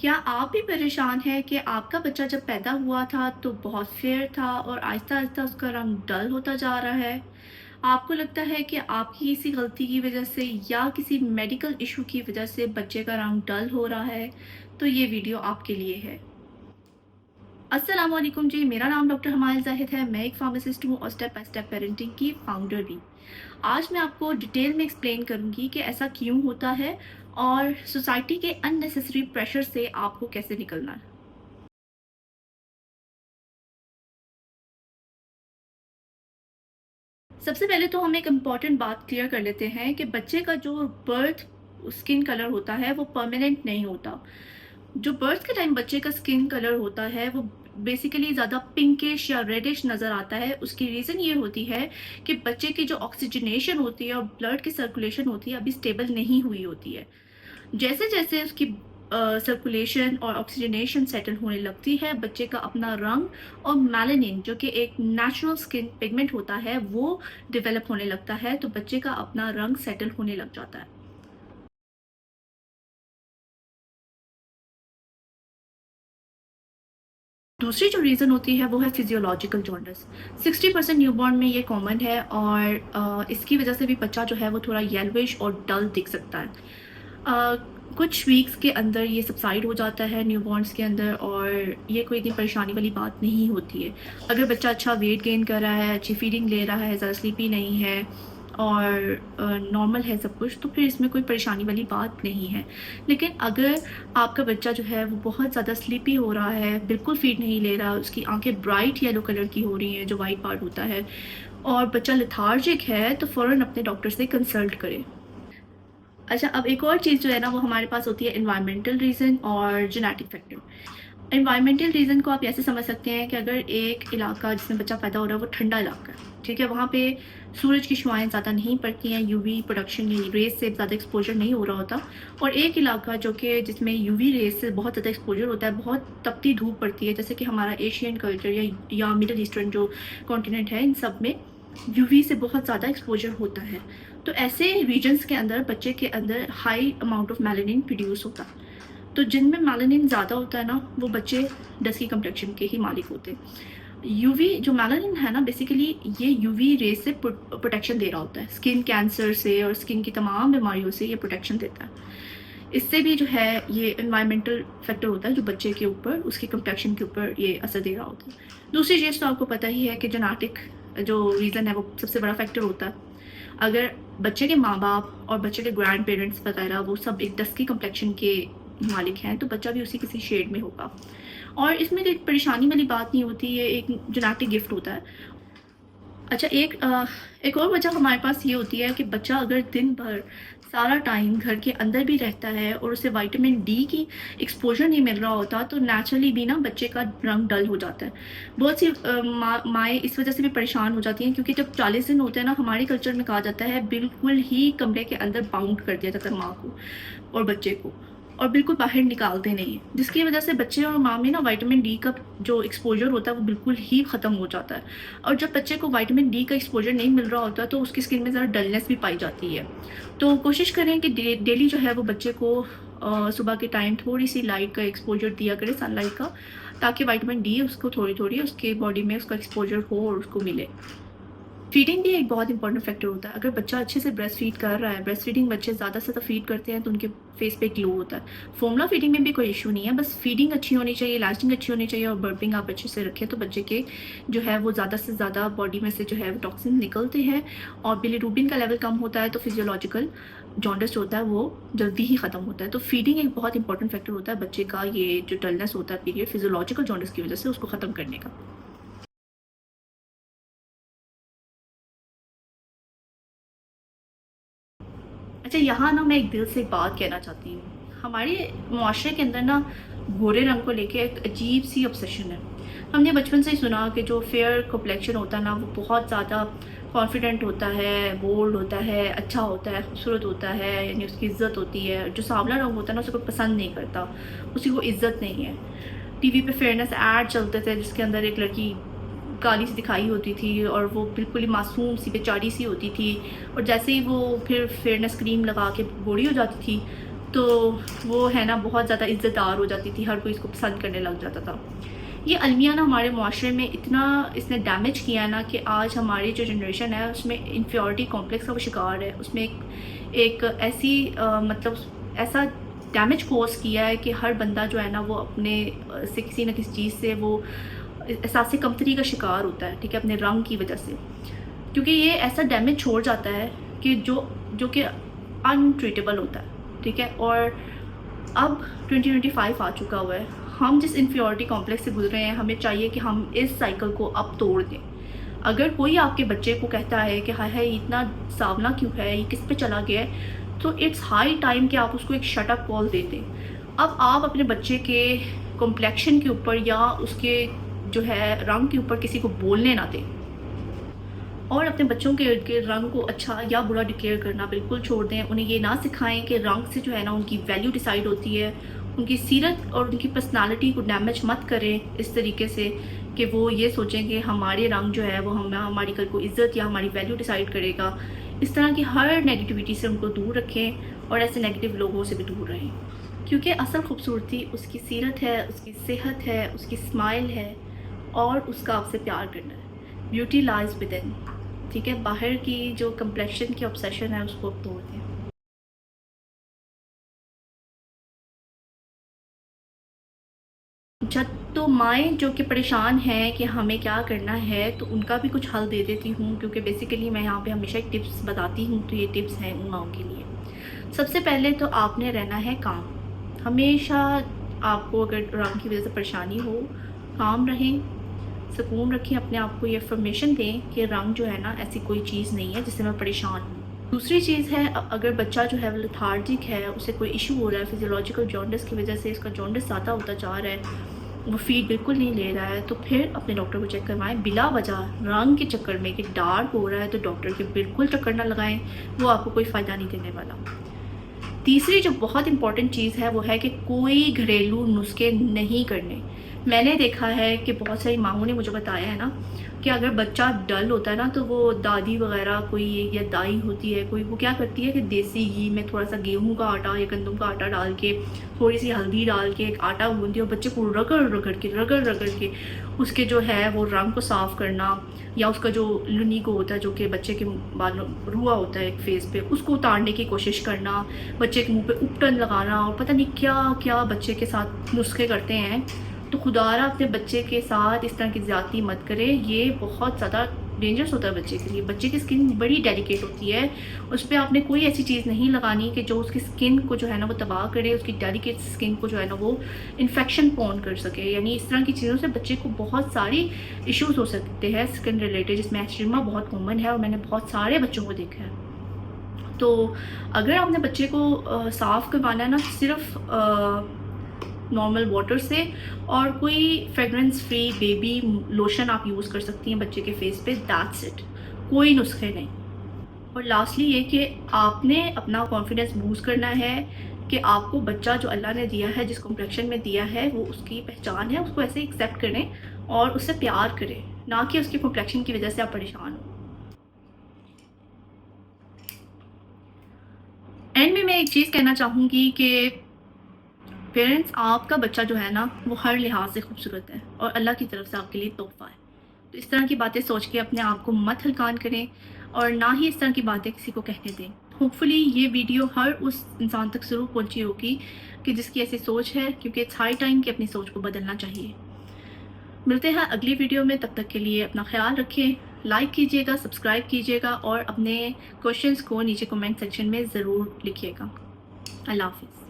क्या आप भी परेशान हैं कि आपका बच्चा जब पैदा हुआ था तो बहुत फेयर था और आहिस्ता आहिस्ता उसका रंग डल होता जा रहा है? आपको लगता है कि आपकी किसी गलती की वजह से या किसी मेडिकल इशू की वजह से बच्चे का रंग डल हो रहा है, तो ये वीडियो आपके लिए है। अस्सलाम वालेकुम जी, मेरा नाम डॉक्टर हमायल जाहिद है। मैं एक फार्मासिस्ट हूँ और स्टेप बाय स्टेप पेरेंटिंग की फाउंडर भी। आज मैं आपको डिटेल में एक्सप्लेन करूँगी कि ऐसा क्यों होता है और सोसाइटी के अननेसेसरी प्रेशर से आपको कैसे निकलना है। सबसे पहले तो हम एक इम्पॉर्टेंट बात क्लियर कर लेते हैं कि बच्चे का जो बर्थ स्किन कलर होता है वो परमानेंट नहीं होता। जो बर्थ के टाइम बच्चे का स्किन कलर होता है वो बेसिकली ज़्यादा पिंकिश या रेडिश नज़र आता है। उसकी रीज़न ये होती है कि बच्चे की जो ऑक्सीजनेशन होती है और ब्लड की सर्कुलेशन होती है अभी स्टेबल नहीं हुई होती है। जैसे जैसे उसकी सर्कुलेशन और ऑक्सीजनेशन सेटल होने लगती है, बच्चे का अपना रंग और मेलानिन जो कि एक नेचुरल स्किन पिगमेंट होता है वो डेवलप होने लगता है, तो बच्चे का अपना रंग सेटल होने लग जाता है। दूसरी जो रीज़न होती है वो है फिजियोलॉजिकल जॉन्डिस। 60% न्यूबॉर्न में ये कॉमन है और इसकी वजह से भी बच्चा जो है वो थोड़ा येलोइश और डल दिख सकता है। अ, कुछ वीक्स के अंदर ये सबसाइड हो जाता है न्यूबॉर्न्स के अंदर और ये कोई इतनी परेशानी वाली बात नहीं होती है। अगर बच्चा अच्छा वेट गेन कर रहा है, अच्छी फीडिंग ले रहा है, ज़्यादा स्लीपी नहीं है और नॉर्मल है सब कुछ, तो फिर इसमें कोई परेशानी वाली बात नहीं है। लेकिन अगर आपका बच्चा जो है वो बहुत ज़्यादा स्लीपी हो रहा है, बिल्कुल फीड नहीं ले रहा, उसकी आंखें ब्राइट येलो कलर की हो रही हैं जो वाइट पार्ट होता है, और बच्चा लेथार्जिक है, तो फ़ौरन अपने डॉक्टर से कंसल्ट करें। अच्छा, अब एक और चीज़ जो है ना वो हमारे पास होती है एनवायरमेंटल रीज़न और जेनेटिक फैक्टर। एनवायरमेंटल रीज़न को आप ऐसे समझ सकते हैं कि अगर एक इलाका जिसमें बच्चा पैदा हो रहा है वो ठंडा इलाका है, ठीक है, वहाँ पे सूरज की शुआएँ ज़्यादा नहीं पड़ती हैं, यूवी प्रोडक्शन या रेज से ज़्यादा एक्सपोजर नहीं हो रहा होता, और एक इलाका जो कि जिसमें यूवी रेज से बहुत ज़्यादा एक्सपोजर होता है, बहुत तपती धूप पड़ती है, जैसे कि हमारा एशियन कल्चर या मिडल ईस्टर्न जो कॉन्टिनेंट है, इन सब में यूवी से बहुत ज़्यादा एक्सपोजर होता है। तो ऐसे रीजन्स के अंदर बच्चे के अंदर high amount of melanin produce होता है। तो जिनमें मेलानिन ज़्यादा होता है ना वो बच्चे डस्की कम्प्लेक्शन के ही मालिक होते हैं। यूवी जो मेलानिन है ना बेसिकली ये यूवी रेज से प्रोटेक्शन दे रहा होता है, स्किन कैंसर से और स्किन की तमाम बीमारियों से ये प्रोटेक्शन देता है। इससे भी जो है ये एनवायरमेंटल फैक्टर होता है जो बच्चे के ऊपर उसके कम्प्लेक्शन के ऊपर ये असर दे रहा होता है। दूसरी चीज़ तो आपको पता ही है कि जेनेटिक जो रीज़न है वो सबसे बड़ा फैक्टर होता है। अगर बच्चे के माँ बाप और बच्चे के ग्रैंड पेरेंट्स वगैरह वो सब एक डस्की कम्प्लेक्शन के मालिक हैं तो बच्चा भी उसी किसी शेड में होगा, और इसमें कोई परेशानी वाली बात नहीं होती, ये एक जेनेटिक गिफ्ट होता है। अच्छा, एक और वजह हमारे पास ये होती है कि बच्चा अगर दिन भर सारा टाइम घर के अंदर भी रहता है और उसे विटामिन डी की एक्सपोजर नहीं मिल रहा होता तो नेचुरली भी ना बच्चे का रंग डल हो जाता है। बहुत सी माएँ इस वजह से भी परेशान हो जाती हैं क्योंकि जब 40 दिन होते हैं ना हमारे कल्चर में कहा जाता है बिल्कुल ही कमरे के अंदर बाउंड कर दिया जाता है माँ को और बच्चे को, और बिल्कुल बाहर निकालते नहीं हैं, जिसकी वजह से बच्चे और माँ में ना विटामिन डी का जो एक्सपोजर होता है वो बिल्कुल ही ख़त्म हो जाता है। और जब बच्चे को विटामिन डी का एक्सपोजर नहीं मिल रहा होता तो उसकी स्किन में ज़रा डलनेस भी पाई जाती है। तो कोशिश करें कि डेली जो है वो बच्चे को सुबह के टाइम थोड़ी सी लाइट का एक्सपोजर दिया करें, सनलाइट का, ताकि विटामिन डी उसको थोड़ी थोड़ी उसके बॉडी में उसका एक्सपोजर हो और उसको मिले। फीडिंग भी एक बहुत इंपॉर्टेंट फैक्टर होता है। अगर बच्चा अच्छे से ब्रेस्ट फीड कर रहा है, ब्रेस्ट फीडिंग बच्चे ज़्यादा से ज़्यादा फीड करते हैं तो उनके फेस पे ग्लो होता है। फॉर्मूला फीडिंग में भी कोई इशू नहीं है, बस फीडिंग अच्छी होनी चाहिए, लास्टिंग अच्छी होनी चाहिए और बर्पिंग आप अच्छे से रखें तो बच्चे के जो है वो ज़्यादा से ज़्यादा बॉडी में से जो है वो टॉक्सिन निकलते हैं और बिलीरुबिन का लेवल कम होता है तो फिजियोलॉजिकल जॉन्डिस होता है वो जल्दी ही ख़त्म होता है। तो फीडिंग एक बहुत इंपॉर्टेंट फैक्टर होता है बच्चे का, ये जो डलनेस होता है पीरियड फिजियोलॉजिकल जॉन्डिस की वजह से, उसको ख़त्म करने का। अच्छा, यहाँ ना मैं एक दिल से एक बात कहना चाहती हूँ। हमारे मुआशरे के अंदर ना गोरे रंग को लेके एक अजीब सी ऑब्सेशन है। हमने बचपन से ही सुना कि जो फेयर कॉम्प्लेक्शन होता है ना वो बहुत ज़्यादा कॉन्फिडेंट होता है, बोल्ड होता है, अच्छा होता है, खूबसूरत होता है, यानी उसकी इज़्ज़त होती है। जो सांवला रंग होता है ना उसे कोई पसंद नहीं करता, उसी को इज़्ज़त नहीं है। टीवी पे फेयरनेस ऐड चलते थे जिसके अंदर एक लड़की काली सी दिखाई होती थी और वो बिल्कुल ही मासूम सी बेचारी सी होती थी, और जैसे ही वो फिर फेयरनेस क्रीम लगा के गोरी हो जाती थी तो वो है ना बहुत ज़्यादा इज़्ज़तदार हो जाती थी, हर कोई इसको पसंद करने लग जाता था। ये अलमिया ना हमारे मुआशरे में इतना इसने डैमेज किया ना कि आज हमारी जो जनरेशन है उसमें इन्फियोरिटी कॉम्प्लेक्स का वो शिकार है। उसमें एक ऐसी मतलब ऐसा डैमेज कोर्स किया है कि हर बंदा जो है ना वो अपने से किसी न किसी चीज़ से वो एहसास कमतरी का शिकार होता है, ठीक है, अपने रंग की वजह से। क्योंकि ये ऐसा डैमेज छोड़ जाता है कि जो कि अनट्रीटेबल होता है, ठीक है। और अब 2025 आ चुका हुआ है, हम जिस इन्फियोरिटी कॉम्प्लेक्स से गुजर रहे हैं, हमें चाहिए कि हम इस साइकिल को अब तोड़ दें। अगर कोई आपके बच्चे को कहता है कि हाय हाय इतना सावना क्यों है, ये किस पे चला गया है, तो इट्स हाई टाइम कि आप उसको एक शट अप कॉल दे दें। अब आप अपने बच्चे के कॉम्प्लेक्शन के ऊपर या उसके जो है रंग के ऊपर किसी को बोलने ना दें, और अपने बच्चों के रंग को अच्छा या बुरा डिक्लेयर करना बिल्कुल छोड़ दें। उन्हें ये ना सिखाएं कि रंग से जो है ना उनकी वैल्यू डिसाइड होती है। उनकी सीरत और उनकी पर्सनालिटी को डैमेज मत करें इस तरीके से कि वो ये सोचें कि हमारे रंग जो है वो हमारी कल को इज़्ज़त या हमारी वैल्यू डिसाइड करेगा। इस तरह की हर नेगेटिविटी से उनको दूर रखें और ऐसे नेगेटिव लोगों से भी दूर रहें, क्योंकि असल खूबसूरती उसकी सीरत है, उसकी सेहत है, उसकी स्माइल है और उसका आपसे प्यार करना है। ब्यूटी लाइज विद इन, ठीक है। बाहर की जो कम्प्लेक्शन की ऑब्सेशन है उसको अब तोड़ दें। अच्छा, तो माएँ जो कि परेशान हैं कि हमें क्या करना है, तो उनका भी कुछ हल दे देती हूँ, क्योंकि बेसिकली मैं यहाँ पे हमेशा एक टिप्स बताती हूँ, तो ये टिप्स हैं उन माँओं के लिए। सबसे पहले तो आपने रहना है काम। हमेशा आपको अगर रंग की वजह से परेशानी हो, काम रहें, सुकून रखें, अपने आप को ये अफर्मेशन दें कि रंग जो है ना ऐसी कोई चीज़ नहीं है जिससे मैं परेशान हूँ। दूसरी चीज़ है, अगर बच्चा जो है वो लेथार्जिक है, उसे कोई इशू हो रहा है, फिजियोलॉजिकल जॉन्डिस की वजह से इसका जॉन्डिस ज़्यादा होता जा रहा है, वो फीड बिल्कुल नहीं ले रहा है, तो फिर अपने डॉक्टर को चेक करवाएं। बिला वजह रंग के चक्कर में कि डार्क हो रहा है तो डॉक्टर के बिल्कुल चक्कर ना लगाएं, वो आपको कोई फ़ायदा नहीं देने वाला। तीसरी जो बहुत इंपॉर्टेंट चीज़ है वो है कि कोई घरेलू नुस्खे नहीं करने। मैंने देखा है कि बहुत सारी माँओं ने मुझे बताया है ना कि अगर बच्चा डल होता है ना, तो वो दादी वगैरह कोई या दाई होती है कोई, वो क्या करती है कि देसी घी में थोड़ा सा गेहूं का आटा या गंदम का आटा डाल के, थोड़ी सी हल्दी डाल के एक आटा गूंदी और बच्चे को रगड़ के उसके जो है वो रंग को साफ़ करना, या उसका जो लुनीको होता है जो कि बच्चे के बालों रुआ होता है एक फेस पे, उसको उतारने की कोशिश करना, बच्चे के मुंह पे उपटन लगाना और पता नहीं क्या क्या बच्चे के साथ नुस्खे करते हैं। तो खुदारा अपने बच्चे के साथ इस तरह की ज़्यादती मत करें, ये बहुत ज़्यादा डेंजरस होता है बच्चे के लिए। बच्चे की स्किन बड़ी डेलिकेट होती है, उस पर आपने कोई ऐसी चीज़ नहीं लगानी कि जो उसकी स्किन को जो है ना वो तबाह करे, उसकी डेलिकेट स्किन को जो है ना वो इन्फेक्शन पॉन कर सके। यानी इस तरह की चीज़ों से बच्चे को बहुत सारी इश्यूज़ हो सकते हैं स्किन रिलेटेड, जिसमें एक्जिमा बहुत कॉमन है और मैंने बहुत सारे बच्चों को देखा है। तो अगर आपने बच्चे को साफ़ करवाना है ना, सिर्फ नॉर्मल वाटर से और कोई फ्रेगरेंस फ्री बेबी लोशन आप यूज़ कर सकती हैं बच्चे के फेस पे, दैट्स इट, कोई नुस्खे नहीं। और लास्टली ये कि आपने अपना कॉन्फिडेंस बूस्ट करना है कि आपको बच्चा जो अल्लाह ने दिया है, जिस कॉम्प्लेक्शन में दिया है, वो उसकी पहचान है, उसको ऐसे एक्सेप्ट करें और उससे प्यार करें, ना कि उसकी कॉम्प्लेक्शन की वजह से आप परेशान हो। एंड में मैं एक चीज़ कहना चाहूँगी कि पेरेंट्स, आपका बच्चा जो है ना वो हर लिहाज से खूबसूरत है और अल्लाह की तरफ से आपके लिए तोहफ़ा है। तो इस तरह की बातें सोच के अपने आप को मत हल्कान करें और ना ही इस तरह की बातें किसी को कहने दें। होपफुली ये वीडियो हर उस इंसान तक ज़रूर पहुंची होगी कि जिसकी ऐसी सोच है, क्योंकि इट्स हाई टाइम कि अपनी सोच को बदलना चाहिए। मिलते हैं अगली वीडियो में, तब तक के लिए अपना ख्याल रखें, लाइक कीजिएगा, सब्सक्राइब कीजिएगा और अपने क्वेश्चंस को नीचे कमेंट सेक्शन में ज़रूर लिखिएगा। अल्लाह हाफ़िज़।